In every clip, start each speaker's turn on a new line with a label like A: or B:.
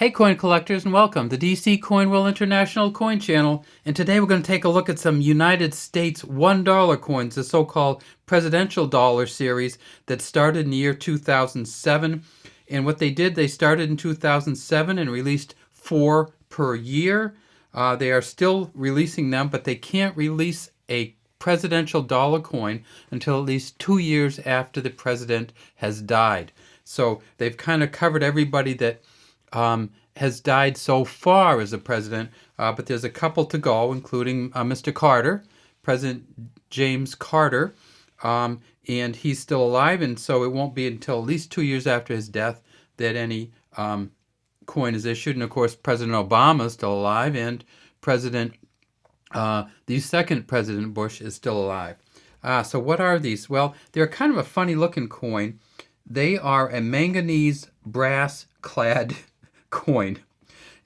A: Hey coin collectors and welcome to DC Coin World International Coin Channel, and today we're going to take a look at some United States $1 coins, the so-called presidential dollar series that started in the year 2007. And what they did, they started in 2007 and released 4 per year. They are still releasing them, but they can't release a presidential dollar coin until at least 2 years after the president has died. So they've kind of covered everybody that has died so far as a president, but there's a couple to go, including Mr. Carter, President James Carter, and he's still alive, and so it won't be until at least 2 years after his death that any coin is issued. And of course, President Obama is still alive, and the second President Bush is still alive. So what are these? Well, they're kind of a funny looking coin. They are a manganese brass clad coin,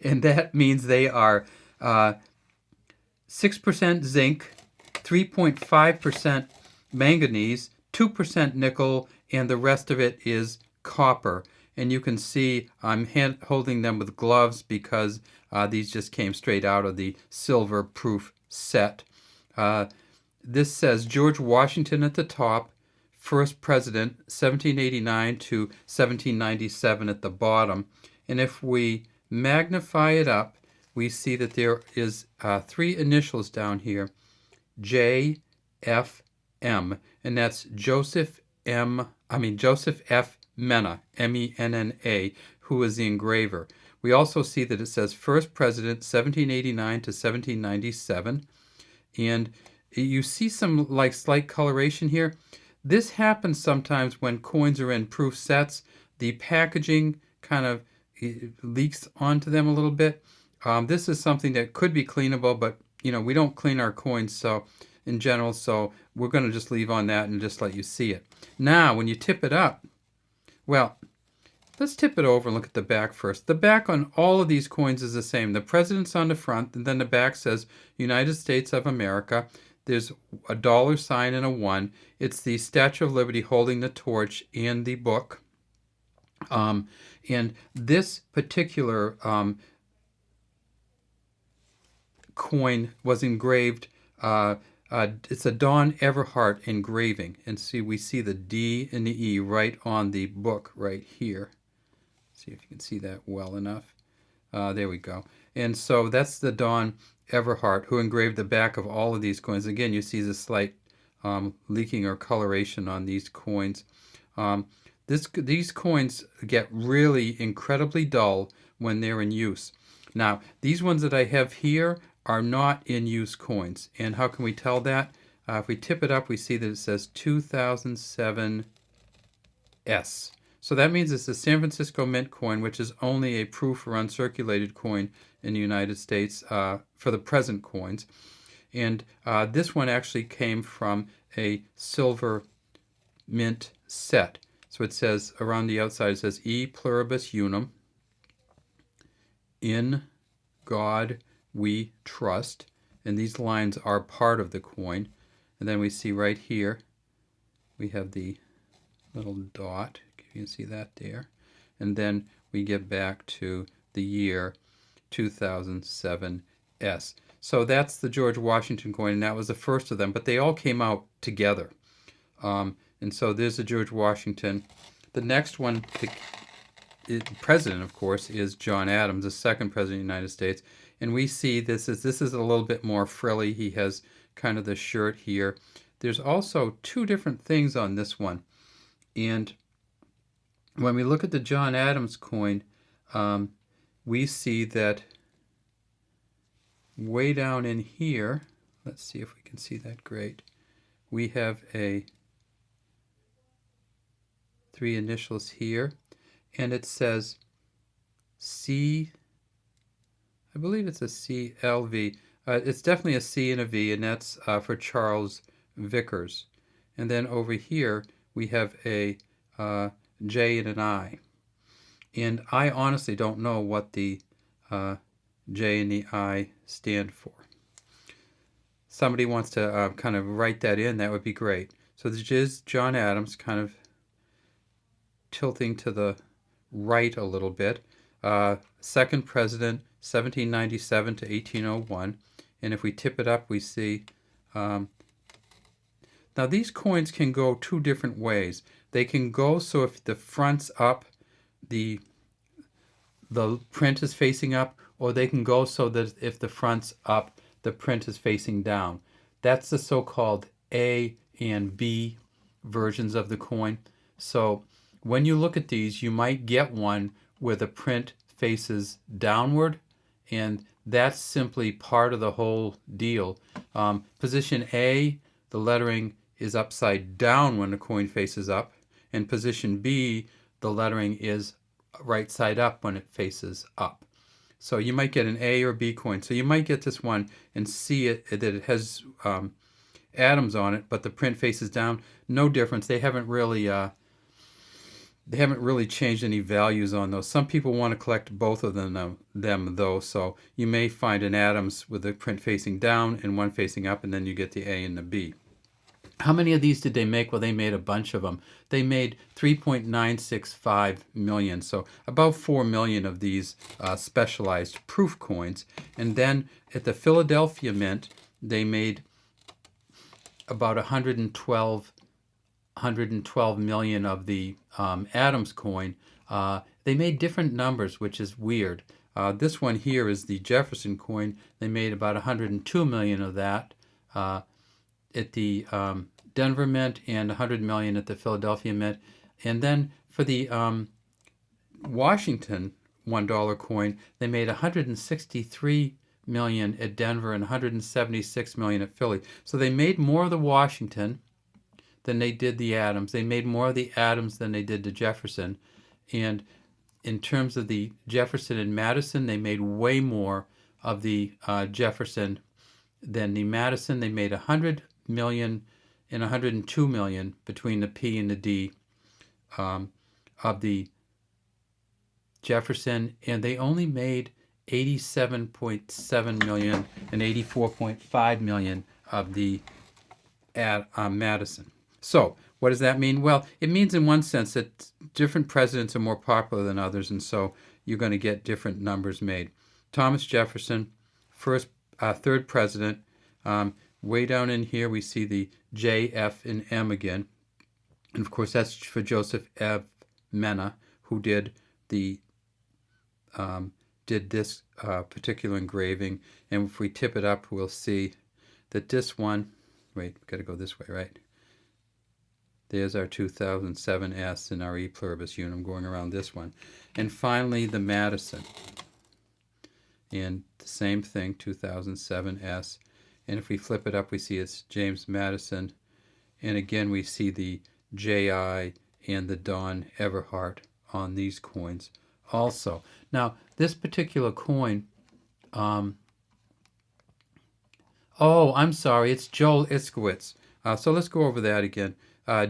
A: and that means they are 6% zinc, 3.5% manganese, 2% nickel, and the rest of it is copper. And you can see I'm holding them with gloves because these just came straight out of the silver proof set. This says George Washington at the top, first president, 1789 to 1797 at the bottom. And if we magnify it up, we see that there is 3 initials down here, JFM, and that's Joseph F. Mena, M-E-N-N-A, who is the engraver. We also see that it says first president, 1789 to 1797, and you see some like slight coloration here. This happens sometimes when coins are in proof sets. The packaging kind of leaks onto them a little bit. This is something that could be cleanable, but we don't clean our coins so in general, so we're going to just leave on that and just let you see it. Now when you tip it up, well, let's tip it over and look at the back first. The back on all of these coins is the same. The president's on the front, and then the back says United States of America. There's a dollar sign and a 1. It's the Statue of Liberty holding the torch and the book. And this particular coin was engraved. It's a Don Everhart engraving, and we see the D and the E right on the book right here. See if you can see that well enough. There we go. And so that's the Don Everhart who engraved the back of all of these coins. Again, you see the slight leaking or coloration on these coins. These coins get really incredibly dull when they're in use. Now, these ones that I have here are not in use coins. And how can we tell that? If we tip it up, we see that it says 2007 S. So that means it's a San Francisco Mint coin, which is only a proof or uncirculated coin in the United States for the present coins. And this one actually came from a silver mint set. So it says, around the outside, it says, E pluribus unum, in God we trust. And these lines are part of the coin. And then we see right here, we have the little dot. You can see that there. And then we get back to the year 2007 S. So that's the George Washington coin, and that was the first of them. But they all came out together. And so there's the George Washington. The next one, the president, of course, is John Adams, the second president of the United States. And we see this is a little bit more frilly. He has kind of the shirt here. There's also 2 different things on this one. And when we look at the John Adams coin, we see that way down in here, let's see if we can see that great, we have 3 initials here, and it says C, I believe it's a CLV. It's definitely a C and a V, and that's for Charles Vickers. And then over here, we have a J and an I. And I honestly don't know what the J and the I stand for. Somebody wants to kind of write that in, that would be great. So this is John Adams, kind of tilting to the right a little bit. second president, 1797 to 1801. And if we tip it up, we see... now these coins can go two different ways. They can go so if the front's up, the print is facing up, or they can go so that if the front's up, the print is facing down. That's the so-called A and B versions of the coin. So when you look at these, you might get one where the print faces downward, and that's simply part of the whole deal. Position A, the lettering is upside down when the coin faces up, and position B, the lettering is right side up when it faces up. So you might get an A or B coin. So you might get this one and see it that it has atoms on it, but the print faces down. No difference. They haven't really changed any values on those. Some people want to collect both of them though. So you may find an Adams with the print facing down and one facing up, and then you get the A and the B. How many of these did they make? Well, they made a bunch of them. They made 3.965 million, so about 4 million of these specialized proof coins. And then at the Philadelphia Mint, they made about 112 million of the Adams coin. They made different numbers, which is weird. This one here is the Jefferson coin. They made about 102 million of that at the Denver Mint and 100 million at the Philadelphia Mint. And then for the Washington $1 coin, they made 163 million at Denver and 176 million at Philly. So they made more of the Washington than they did the Adams. They made more of the Adams than they did the Jefferson. And in terms of the Jefferson and Madison, they made way more of the Jefferson than the Madison. They made 100 million and 102 million between the P and the D of the Jefferson, and they only made 87.7 million and 84.5 million of the Madison. So what does that mean? Well, it means in one sense that different presidents are more popular than others, and so you're going to get different numbers made. Thomas Jefferson, third president. Way down in here we see the J, F, and M again. And of course that's for Joseph F. Mena, who did this particular engraving. And if we tip it up, we'll see that this one, wait, got to go this way, right? There's our 2007 S and our E pluribus unum going around this one. And finally the Madison. And the same thing, 2007 S. And if we flip it up, we see it's James Madison. And again, we see the J.I. and the Don Everhart on these coins also. Now, this particular coin, oh, I'm sorry, it's Joel Iskowitz. So let's go over that again.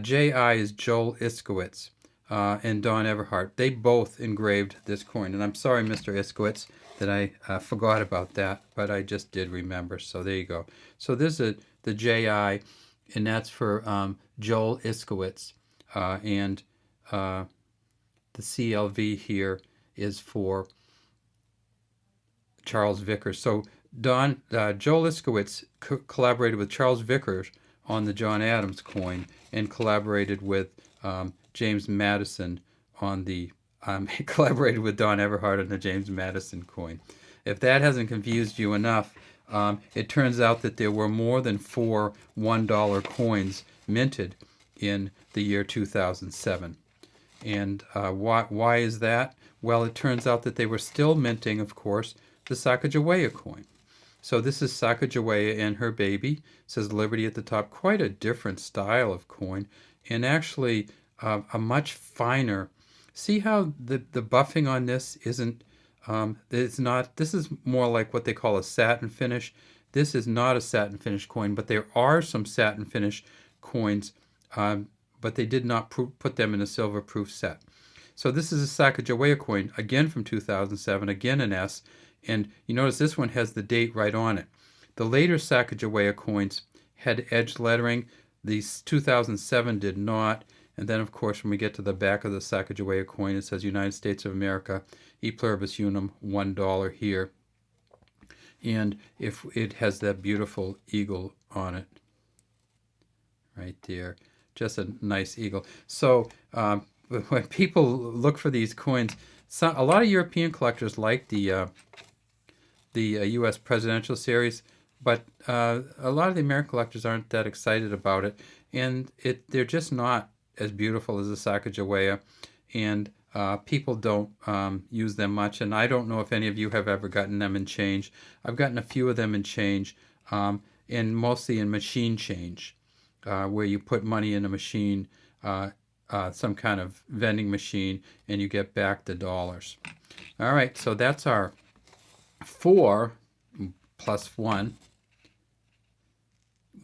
A: J.I. is Joel Iskowitz and Don Everhart. They both engraved this coin. And I'm sorry, Mr. Iskowitz, that I forgot about that, but I just did remember. So there you go. So this is the J.I., and that's for Joel Iskowitz. And the CLV here is for Charles Vickers. So Joel Iskowitz collaborated with Charles Vickers on the John Adams coin and collaborated with James Madison on the collaborated with Don Everhart on the James Madison coin. If that hasn't confused you enough, it turns out that there were more than 4 $1 coins minted in the year 2007. And why is that? Well, it turns out that they were still minting, of course, the Sacagawea coin. So this is Sacagawea and her baby. It says Liberty at the top. Quite a different style of coin, and actually a much finer. See how the buffing on this isn't, it's not, this is more like what they call a satin finish. This is not a satin finish coin, but there are some satin finish coins, but they did not put them in a silver proof set. So this is a Sacagawea coin, again from 2007, again an S, and you notice this one has the date right on it. The later Sacagawea coins had edged lettering. These 2007 did not, And then, of course, when we get to the back of the Sacagawea coin, it says United States of America, E pluribus unum, $1 here. And if it has that beautiful eagle on it, right there, just a nice eagle. So when people look for these coins, a lot of European collectors like the U.S. presidential series, but a lot of the American collectors aren't that excited about it, and they're just not as beautiful as the Sacagawea, and people don't use them much, and I don't know if any of you have ever gotten them in change. I've gotten a few of them in change, and mostly in machine change, where you put money in a machine, some kind of vending machine, and you get back the dollars. All right, so that's our 4 plus 1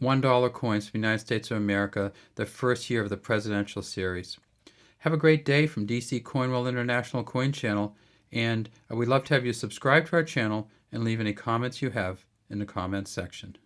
A: $1 coins from the United States of America, the first year of the presidential series. Have a great day from DC Coinwell International Coin Channel, and we'd love to have you subscribe to our channel and leave any comments you have in the comments section.